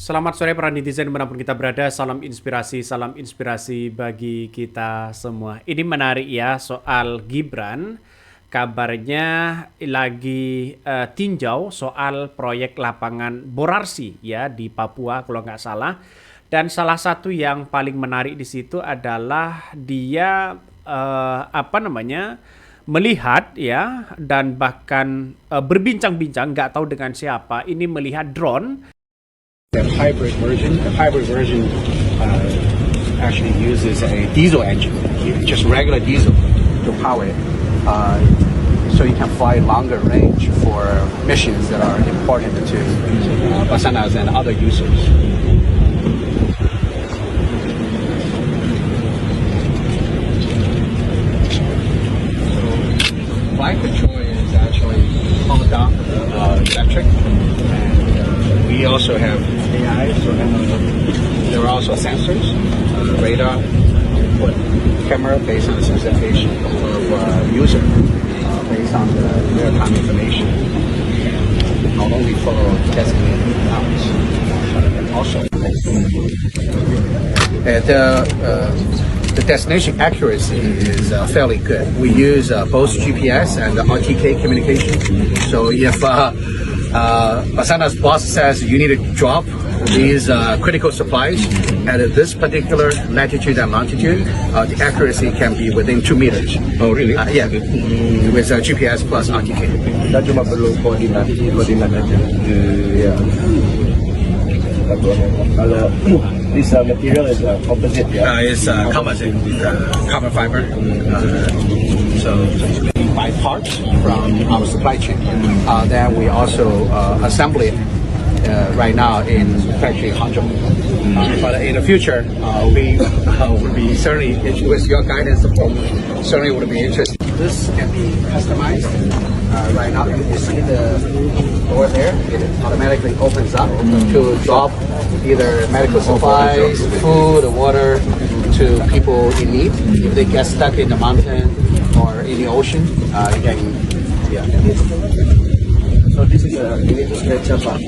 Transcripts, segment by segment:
Selamat sore para netizen dimanapun kita berada, salam inspirasi bagi kita semua. Ini menarik ya soal Gibran, kabarnya lagi tinjau soal proyek lapangan Borarsi ya di Papua kalau nggak salah. Dan salah satu yang paling menarik di situ adalah dia melihat ya dan bahkan berbincang-bincang nggak tahu dengan siapa ini melihat drone. The hybrid version actually uses a diesel engine, just regular diesel to power it. So you can fly longer range for missions that are important to Basanas and other users. Flight control is actually all down electric. We also have AI, so there are also sensors, radar, camera based on the sensitization of user, based on the real-time information, not only for designated routes, but also the destination accuracy is fairly good. We use both GPS and RTK communication, so if Basana's boss says you need to drop these critical supplies at this particular latitude and longitude, the accuracy can be within 2 meters. Oh, really? Yeah, with GPS plus RTK. Kita cuma perlu koordinat aja. Iya. Kalau this material is composite ya. It's composite, carbon fiber. So buy parts from our supply chain. Then we also assemble it right now in factory Hangzhou. But in the future, we would be certainly, with your guidance, certainly would be interested. This can be customized. Right now, you see the door there. It automatically opens up to drop either medical supplies, food, or water to people in need. If they get stuck in the mountain or in the ocean, you can, yeah. So this is ini tuh sketsa Pak.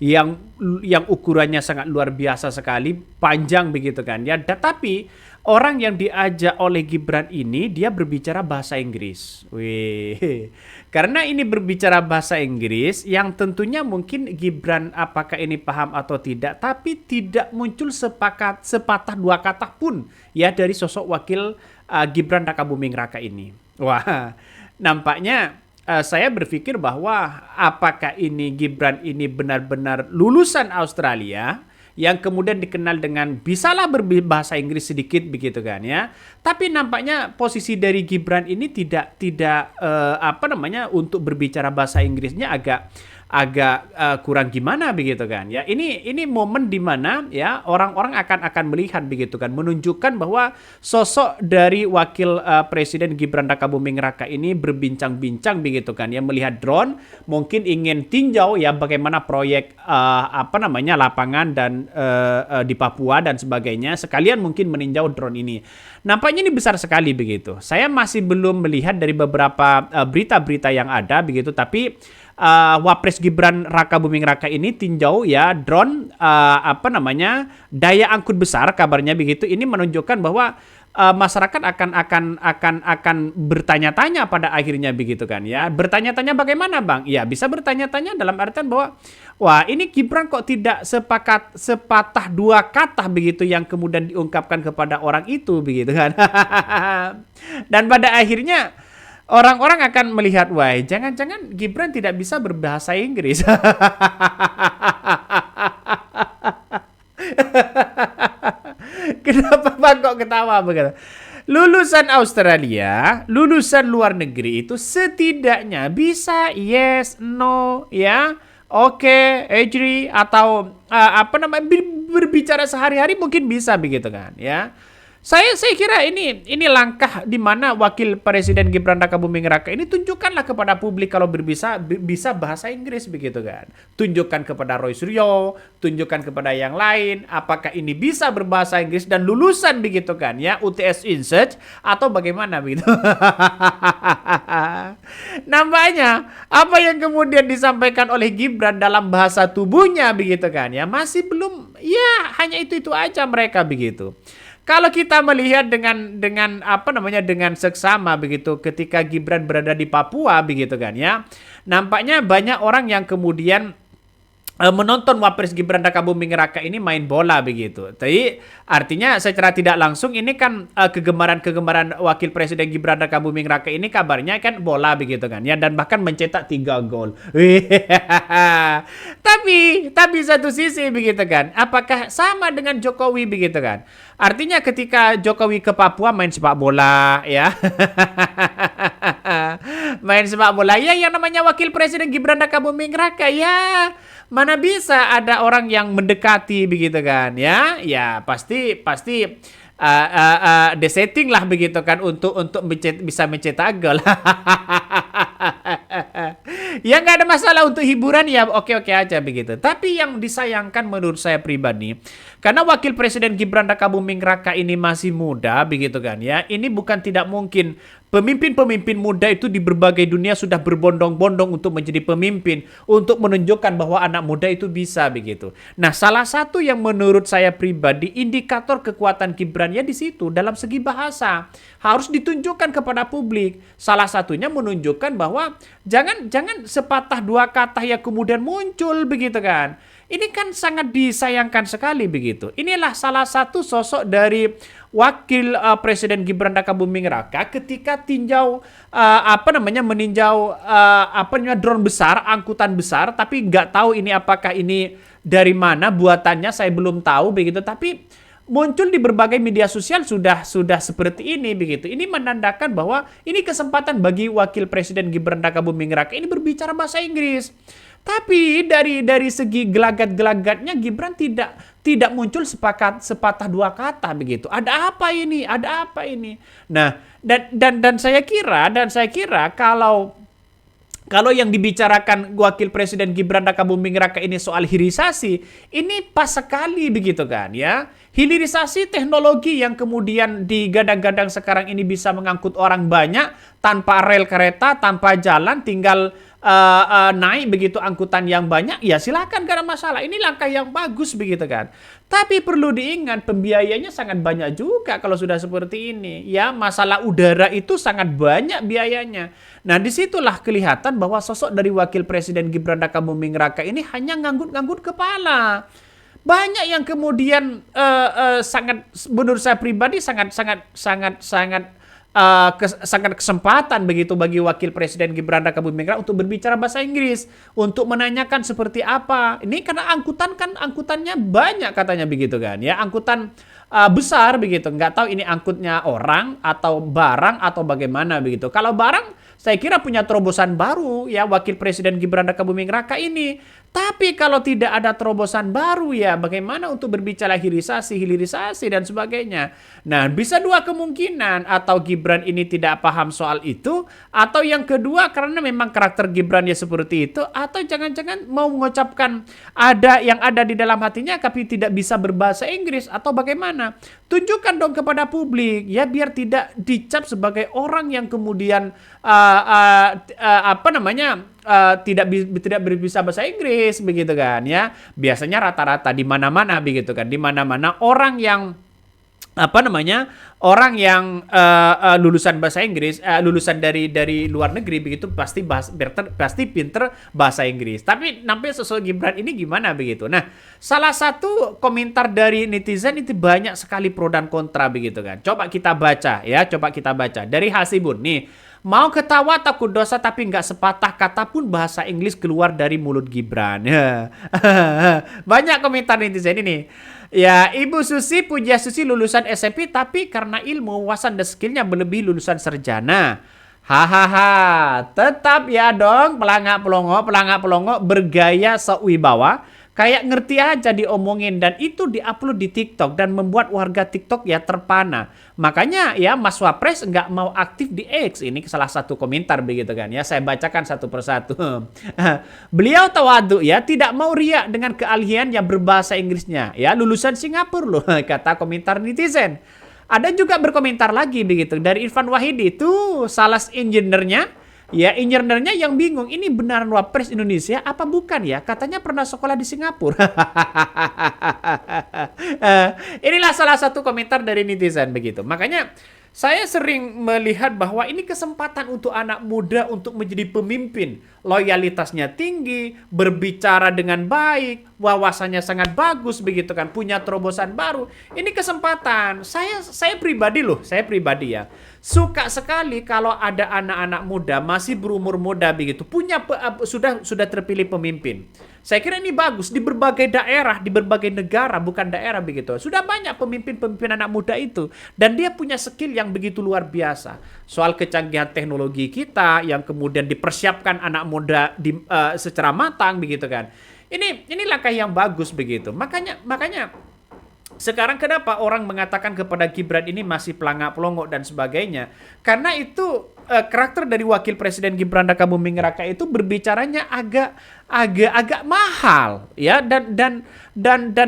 yang ukurannya sangat luar biasa sekali, panjang begitu kan ya. Tapi orang yang diajak oleh Gibran ini dia berbicara bahasa Inggris. Wih. Karena ini berbicara bahasa Inggris yang tentunya mungkin Gibran apakah ini paham atau tidak, tapi tidak muncul sepatah dua kata pun ya dari sosok wakil Gibran Rakabuming Raka ini. Wah, nampaknya saya berpikir bahwa apakah ini Gibran ini benar-benar lulusan Australia yang kemudian dikenal dengan bisalah berbahasa Inggris sedikit begitu kan ya. Tapi nampaknya posisi dari Gibran ini tidak untuk berbicara bahasa Inggrisnya agak kurang gimana begitu kan ya. Ini momen di mana ya orang-orang akan melihat begitu kan, menunjukkan bahwa sosok dari wakil Presiden Gibran Rakabuming Raka ini berbincang-bincang begitu kan ya, melihat drone, mungkin ingin tinjau ya bagaimana proyek lapangan dan di Papua dan sebagainya, sekalian mungkin meninjau drone ini. Nampaknya ini besar sekali begitu. Saya masih belum melihat dari beberapa berita-berita yang ada begitu, tapi Wapres Gibran Rakabuming Raka ini tinjau ya drone daya angkut besar kabarnya begitu. Ini menunjukkan bahwa masyarakat akan bertanya-tanya pada akhirnya begitu kan ya. Bertanya-tanya bagaimana Bang? Ya bisa bertanya-tanya dalam artian bahwa wah ini Gibran kok tidak sepatah dua kata begitu yang kemudian diungkapkan kepada orang itu begitu kan. Dan pada akhirnya orang-orang akan melihat, wah, jangan-jangan Gibran tidak bisa berbahasa Inggris. Kenapa Bang kok ketawa begitu? Lulusan Australia, lulusan luar negeri itu setidaknya bisa yes, no, ya, oke, agree, atau berbicara sehari-hari mungkin bisa begitu kan, ya. Saya kira ini langkah di mana Wakil Presiden Gibran Rakabuming Raka ini tunjukkanlah kepada publik kalau bisa bahasa Inggris begitu kan. Tunjukkan kepada Roy Suryo, tunjukkan kepada yang lain apakah ini bisa berbahasa Inggris dan lulusan begitu kan ya, UTS Insearch atau bagaimana begitu. Nampaknya apa yang kemudian disampaikan oleh Gibran dalam bahasa tubuhnya begitu kan ya masih belum, ya hanya itu aja mereka begitu. Kalau kita melihat dengan apa namanya dengan seksama begitu ketika Gibran berada di Papua begitu kan ya, nampaknya banyak orang yang kemudian menonton Wapres Gibran Rakabuming Raka ini main bola begitu. Tapi artinya secara tidak langsung ini kan kegemaran Wakil Presiden Gibran Rakabuming Raka ini kabarnya kan bola begitu kan ya, dan bahkan mencetak 3 gol. Tapi satu sisi begitu kan, apakah sama dengan Jokowi begitu kan? Artinya ketika Jokowi ke Papua main sepak bola ya. Main sepak bola ya, yang namanya Wakil Presiden Gibran Rakabuming Raka ya. Mana bisa ada orang yang mendekati begitu kan ya? Ya pasti desetting lah begitu kan untuk bisa mencetak gol. Ya nggak ada masalah untuk hiburan ya, oke aja begitu. Tapi yang disayangkan menurut saya pribadi, karena Wakil Presiden Gibran Rakabuming Raka ini masih muda begitu kan ya. Ini bukan tidak mungkin. Pemimpin-pemimpin muda itu di berbagai dunia sudah berbondong-bondong untuk menjadi pemimpin, untuk menunjukkan bahwa anak muda itu bisa begitu. Nah, salah satu yang menurut saya pribadi indikator kekuatan Gibran ya di situ dalam segi bahasa harus ditunjukkan kepada publik. Salah satunya menunjukkan bahwa jangan sepatah dua kata yang kemudian muncul begitu kan. Ini kan sangat disayangkan sekali begitu. Inilah salah satu sosok dari Wakil Presiden Gibran Rakabuming Raka ketika meninjau drone besar, angkutan besar, tapi nggak tahu ini apakah ini dari mana buatannya, saya belum tahu begitu. Tapi muncul di berbagai media sosial sudah seperti ini begitu. Ini menandakan bahwa ini kesempatan bagi Wakil Presiden Gibran Rakabuming Raka ini berbicara bahasa Inggris. Tapi dari segi gelagat-gelagatnya Gibran tidak muncul sepatah dua kata begitu. Ada apa ini? Nah, dan saya kira kalau yang dibicarakan Wakil Presiden Gibran Rakabuming Raka ini soal hilirisasi, ini pas sekali begitu kan ya. Hilirisasi teknologi yang kemudian digadang-gadang sekarang ini bisa mengangkut orang banyak tanpa rel kereta, tanpa jalan, tinggal naik begitu angkutan yang banyak, ya silakan, gak ada masalah. Ini langkah yang bagus begitu kan. Tapi perlu diingat pembiayanya sangat banyak juga kalau sudah seperti ini. Ya, masalah udara itu sangat banyak biayanya. Nah, disitulah kelihatan bahwa sosok dari Wakil Presiden Gibran Rakabuming Raka ini hanya nganggut-nganggut kepala. Banyak yang kemudian sangat, menurut saya pribadi sangat kesempatan begitu bagi Wakil Presiden Gibran Rakabuming Raka untuk berbicara bahasa Inggris, untuk menanyakan seperti apa. Ini karena angkutannya banyak katanya begitu kan ya, angkutan besar begitu. Nggak tahu ini angkutnya orang atau barang atau bagaimana begitu. Kalau barang saya kira punya terobosan baru ya Wakil Presiden Gibran Rakabuming Raka ini. Tapi kalau tidak ada terobosan baru ya bagaimana untuk berbicara hilirisasi dan sebagainya. Nah, bisa dua kemungkinan, atau Gibran ini tidak paham soal itu, atau yang kedua karena memang karakter Gibran ya seperti itu, atau jangan-jangan mau mengucapkan yang ada di dalam hatinya tapi tidak bisa berbahasa Inggris atau bagaimana. Tunjukkan dong kepada publik ya, biar tidak dicap sebagai orang yang kemudian tidak bisa bahasa Inggris begitu kan ya. Biasanya rata-rata di mana-mana begitu kan, di mana-mana orang yang lulusan bahasa Inggris, lulusan dari luar negeri begitu pasti pinter bahasa Inggris. Tapi nampaknya sosok Gibran ini gimana begitu. Nah, salah satu komentar dari netizen itu banyak sekali pro dan kontra begitu kan. Coba kita baca dari Hasibun nih. Mau ketawa takut dosa tapi nggak sepatah kata pun bahasa Inggris keluar dari mulut Gibran. Banyak komentar netizen ini. Ya, Ibu Susi Pujiastuti lulusan SMP tapi karena ilmu, wawasan dan skillnya melebihi lulusan sarjana. Hahaha, tetap ya dong pelangak pelongo bergaya sewibawa. Kayak ngerti aja diomongin dan itu diupload di TikTok dan membuat warga TikTok ya terpana. Makanya ya Mas Wapres nggak mau aktif di X. Ini salah satu komentar begitu kan ya. Saya bacakan satu persatu. Beliau tawadu ya, tidak mau riak dengan keahlian yang berbahasa Inggrisnya. Ya, lulusan Singapura loh, kata komentar netizen. Ada juga berkomentar lagi begitu dari Irfan Wahidi itu salah engineer-nya. Ya, engineer-nya yang bingung, ini beneran Wapres Indonesia apa bukan ya? Katanya pernah sekolah di Singapura. Inilah salah satu komentar dari netizen begitu. Makanya saya sering melihat bahwa ini kesempatan untuk anak muda untuk menjadi pemimpin. Loyalitasnya tinggi, berbicara dengan baik, wawasannya sangat bagus begitu kan, punya terobosan baru. Ini kesempatan. Saya pribadi loh, saya pribadi ya. Suka sekali kalau ada anak-anak muda masih berumur muda begitu, sudah terpilih pemimpin. Saya kira ini bagus di berbagai daerah, di berbagai negara, bukan daerah begitu. Sudah banyak pemimpin-pemimpin anak muda itu dan dia punya skill yang begitu luar biasa. Soal kecanggihan teknologi kita yang kemudian dipersiapkan anak muda secara matang begitu kan. Ini langkah yang bagus begitu. Makanya sekarang kenapa orang mengatakan kepada Gibran ini masih pelangak-pelongok dan sebagainya? Karena itu karakter dari Wakil Presiden Gibran Rakabuming Raka itu berbicaranya agak mahal ya, dan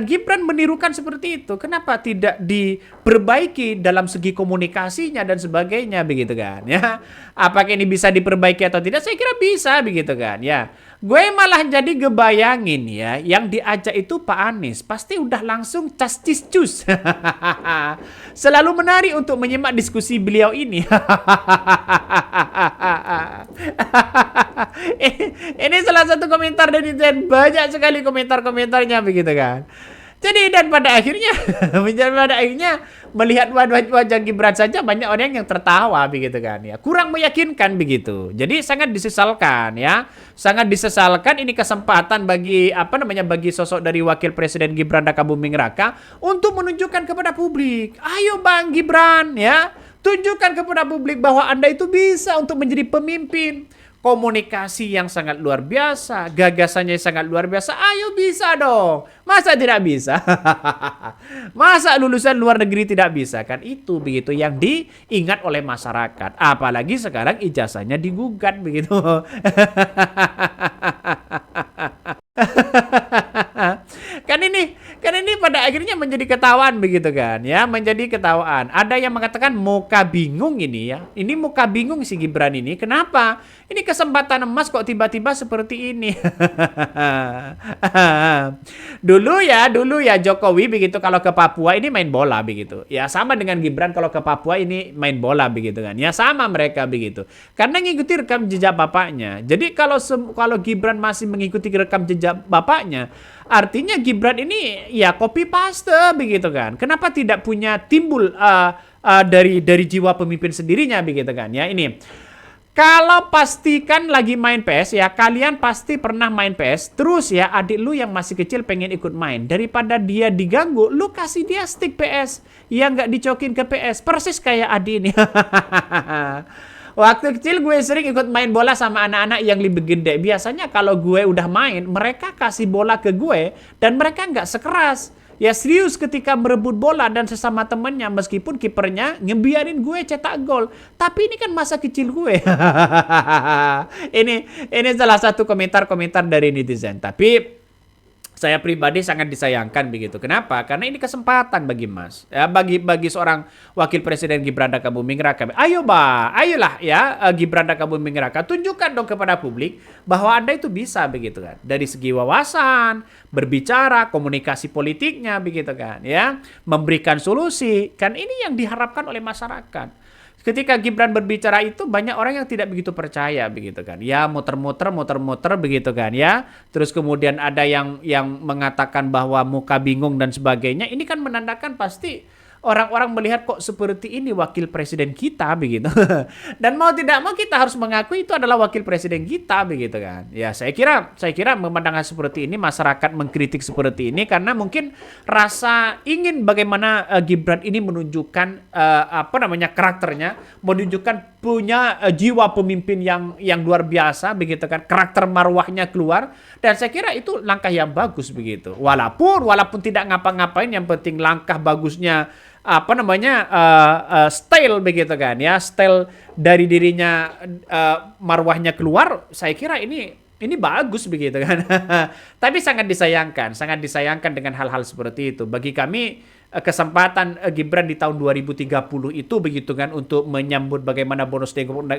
Gibran menirukan seperti itu. Kenapa tidak diperbaiki dalam segi komunikasinya dan sebagainya begitu kan ya? Apakah ini bisa diperbaiki atau tidak? Saya kira bisa begitu kan ya. Gue malah jadi ngebayangin ya, yang diajak itu Pak Anies pasti udah langsung cas-cis-cus. Selalu menarik untuk menyimak diskusi beliau ini. Ini salah satu komentar dari netizen, banyak sekali komentar-komentarnya begitu kan. Jadi dan pada akhirnya melihat wajah Gibran saja banyak orang yang tertawa begitu kan ya. Kurang meyakinkan begitu. Jadi sangat disesalkan ya. Sangat disesalkan ini kesempatan bagi bagi sosok dari Wakil Presiden Gibran Rakabuming Raka untuk menunjukkan kepada publik. Ayo Bang Gibran ya. Tunjukkan kepada publik bahwa Anda itu bisa untuk menjadi pemimpin. Komunikasi yang sangat luar biasa, gagasannya sangat luar biasa. Ayo bisa dong. Masa tidak bisa? Masa lulusan luar negeri tidak bisa? Kan itu begitu yang diingat oleh masyarakat. Apalagi sekarang ijazahnya digugat begitu. Kan ini pada akhirnya menjadi ketawaan begitu kan ya, menjadi ketawaan. Ada yang mengatakan muka bingung ini ya. Ini muka bingung si Gibran ini. Kenapa? Ini kesempatan emas kok tiba-tiba seperti ini. Dulu ya Jokowi begitu kalau ke Papua ini main bola begitu. Ya sama dengan Gibran kalau ke Papua ini main bola begitu kan. Ya sama mereka begitu. Karena ngikuti rekam jejak bapaknya. Jadi kalau Gibran masih mengikuti rekam jejak bapaknya, artinya Gibran ini ya copy paste begitu kan. Kenapa tidak punya timbul dari jiwa pemimpin sendirinya begitu kan ya. Ini kalau pastikan lagi main PS ya, kalian pasti pernah main PS. Terus ya adik lu yang masih kecil pengen ikut main. Daripada dia diganggu, lu kasih dia stick PS yang nggak dicokin ke PS. Persis kayak adik ini. Waktu kecil gue sering ikut main bola sama anak-anak yang lebih gede. Biasanya kalau gue udah main, mereka kasih bola ke gue dan mereka nggak sekeras. Ya serius ketika merebut bola dan sesama temennya, meskipun kipernya ngebiarin gue cetak gol. Tapi ini kan masa kecil gue. Ini salah satu komentar-komentar dari netizen. Tapi saya pribadi sangat disayangkan begitu. Kenapa? Karena ini kesempatan bagi Mas. Ya, bagi seorang Wakil Presiden Gibran Rakabuming Raka. Ayolah ya Gibran Rakabuming Raka, tunjukkan dong kepada publik bahwa Anda itu bisa begitu kan. Dari segi wawasan, berbicara, komunikasi politiknya begitu kan ya. Memberikan solusi. Kan ini yang diharapkan oleh masyarakat. Ketika Gibran berbicara itu banyak orang yang tidak begitu percaya begitu kan. Ya muter-muter begitu kan ya. Terus kemudian ada yang mengatakan bahwa muka bingung dan sebagainya. Ini kan menandakan pasti orang-orang melihat kok seperti ini wakil presiden kita begitu. Dan mau tidak mau kita harus mengakui itu adalah wakil presiden kita begitu kan. Ya, saya kira memandang hal seperti ini, masyarakat mengkritik seperti ini karena mungkin rasa ingin bagaimana Gibran ini menunjukkan karakternya, menunjukkan punya jiwa pemimpin yang luar biasa begitu kan, karakter marwahnya keluar, dan saya kira itu langkah yang bagus begitu. Walaupun tidak ngapa-ngapain, yang penting langkah bagusnya style begitu kan ya, style dari dirinya, marwahnya keluar, saya kira ini bagus begitu kan. Tapi sangat disayangkan dengan hal-hal seperti itu. Bagi kami kesempatan Gibran di tahun 2030 itu begitu kan, untuk menyambut bagaimana bonus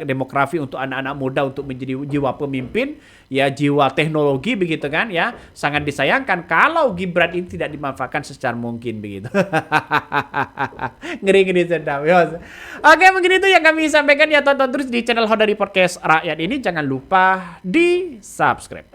demografi untuk anak-anak muda untuk menjadi jiwa pemimpin, ya jiwa teknologi begitu kan ya, sangat disayangkan kalau Gibran ini tidak dimanfaatkan secara mungkin begitu. Ngeri sedap. Oke, mungkin itu yang kami sampaikan ya. Tonton terus di channel Hodari Podcast Rakyat ini, jangan lupa di subscribe.